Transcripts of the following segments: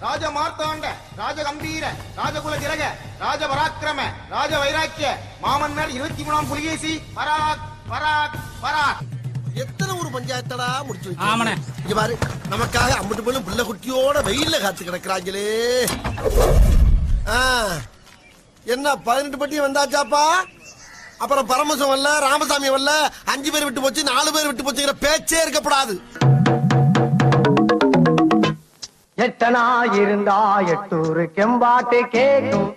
ராஜ மார்த்தாண்ட, ராஜ கம்பீர, ராஜகுல திலக, ராஜ பராக்கிரம, ராஜ வைராக்கிய மாமன்னர் 23ஆம் புலிகேசி பராக் பராக் பராக். எத்தனை ஒரு பஞ்சாயத்தடா முடிச்சு இங்க பாரு, நமக்காக அம்பட்டு போலும் பிள்ளை குட்டியோட வெயில்ல காத்து கிடக்குறாங்களே. என்ன 18 பட்டி வந்தாச்சாப்பா? அப்புறம் பரமசம் வரல, ராமசாமி வரல, 5 பேர் விட்டு போச்சு, 4 பேர் விட்டு போச்சுங்கிற பேச்சே இருக்கப்படாது. எட்டனா இருந்தா எட்டூரு கெம்பாட்டு கேட்கும்,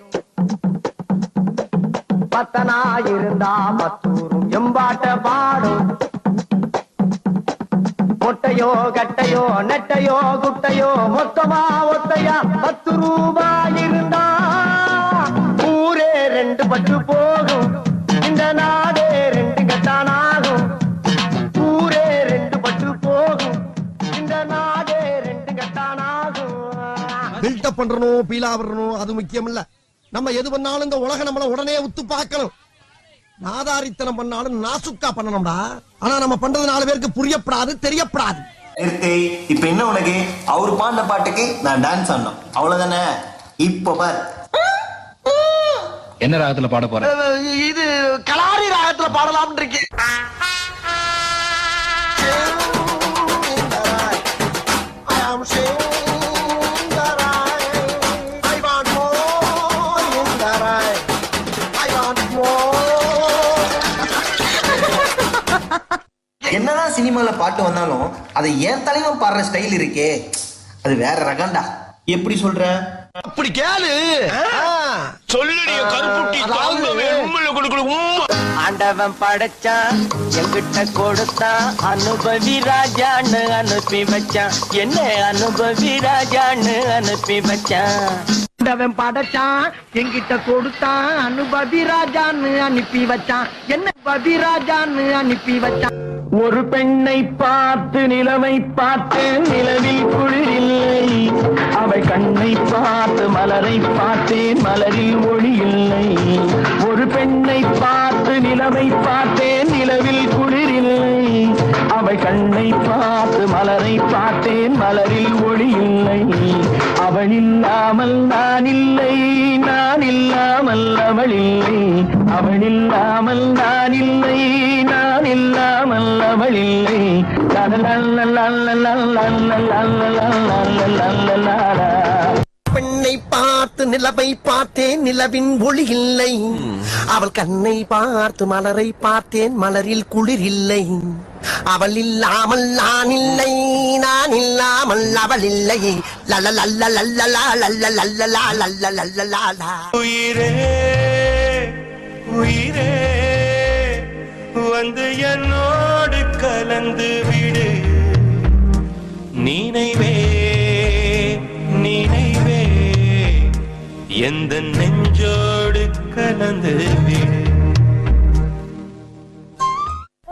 பத்தனா இருந்தா பத்தூரும் எம்பாட்ட பாடும். மொட்டையோ கட்டையோ நெட்டையோ குட்டையோ மொத்தமா ஒத்தையா 10 ரூபாய் இருந்தா ஊரே 2 பட்டு போகும். இந்த நாடே 2 கட்டானாகும். ஊரே 2 பட்டு போகும். இந்த நாடே 2 கட்டானாகும். பில்டப் பண்றணும், பீலா வரணும், அது முக்கியம் இல்ல. நம்ம எது பண்ணாலும் இந்த உலக நம்மள உடனே உத்து பார்க்கணும். நாதாரித்தனம் பண்ணாலும் நாசுக்கா பண்ணணும்டா. ஆனா நம்ம பண்றது 4 பேருக்கு புரியப்படாது, தெரியப்படாது. இப்ப என்ன உனக்கு? அவரு பாண்ட பாட்டுக்கு நான் டான்ஸ் ஆடணும், அவ்வளவுதானே? இப்ப பார், என்ன ராகத்துல பாட போற? இது கலாரி ராகத்துல பாடலாம் இருக்கேன். என்னதான் சினிமால பாட்டு வந்தாலும் அதை ஏன் தலைவன் பாடுற ஸ்டைல் இருக்கே, அது வேற ரகண்டா. எப்படி சொல்ற? அப்படி கேளு. ஆண்டவன் படைச்சான், எங்கிட்ட கொடுத்தான், அனுபவி ராஜான்னு அனுப்பி வச்சான். என்ன அனுபவி ராஜான்னு அனுப்பி வச்சான். ஆண்டவன் படைச்சான், எங்கிட்ட கொடுத்தான், அனுபவி ராஜான்னு அனுப்பி வச்சான். என்ன பவி ராஜான்னு அனுப்பி வச்சான். ஒரு பெண்ணை பார்த்து நிலவை பார்த்து நிலவில் குளிரில்லை. அவை கண்ணை பார்த்து மலரை பார்த்தேன், மலரில் ஒளி இல்லை. ஒரு பெண்ணை பார்த்து நிலவை பார்த்தேன், நிலவில் குளிரில்லை. அவை கண்ணை பார்த்து மலரை பார்த்தேன், மலரில் ஒளி இல்லை. அவள் இல்லாமல் நான் இல்லை, நான் இல்லாமல் அவள் இல்லை. அவள் இல்லாமல் நான் இல்லை, நான் இல்லாமல் அவள் இல்லை. பெண்ணை பார்த்து நிலவை பார்த்தேன், நிலவின் ஒளி இல்லை. அவள் கண்ணை பார்த்து மலரை பார்த்தேன், மலரில் குளிர் இல்லை. அவள் இல்லாமல் நான் இல்லை, நான் இல்லாமல் அவள் இல்லை. உயிரே உயிரே வந்து என்னோடு கலந்து விடு. நினைவே நினைவே எந்த நெஞ்சோடு கலந்து விடு.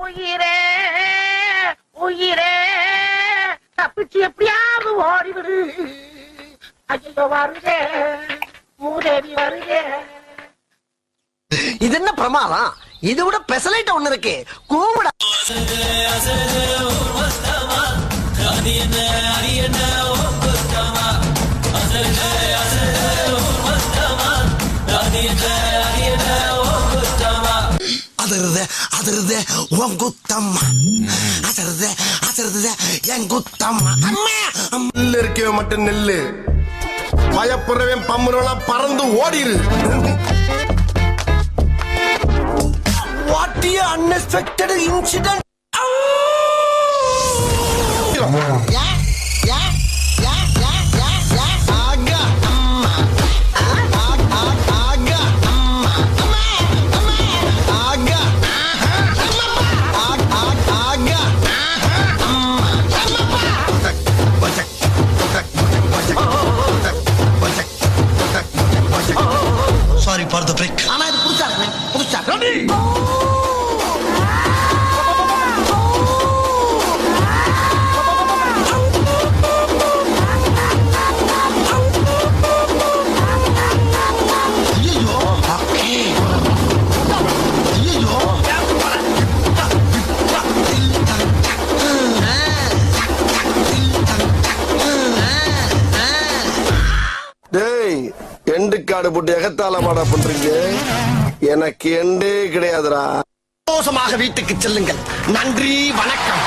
உயிரே உயிரே தப்பிச்சு எப்படியாவது ஓடிவிடு. ஐயோ வருதே, மூதேவி வருதே. இது என்ன பிரமாதம்? இது விட பெசலைட் ஒண்ணு இருக்கு, கூவிட. அதிருது அதிருது உன் குத்தம்மா, அதிருது அதிருது என் குத்தம்மா. நெல்லு இருக்கவே மட்டும் நெல்லு, பயப்படுறவன் பம்புறவெல்லாம் பறந்து ஓடிரு. What the unexpected incident? Sorry for the break. ஆனா இது புதுசா இருக்கு, புதுசா. டேய் எண்டு காடு போட்டு எகத்தால மாடா பண்றீங்க. எனக்கு எண்டே கிடையாதுடா. சந்தோஷமாக வீட்டுக்கு செல்லுங்கள். நன்றி, வணக்கம்.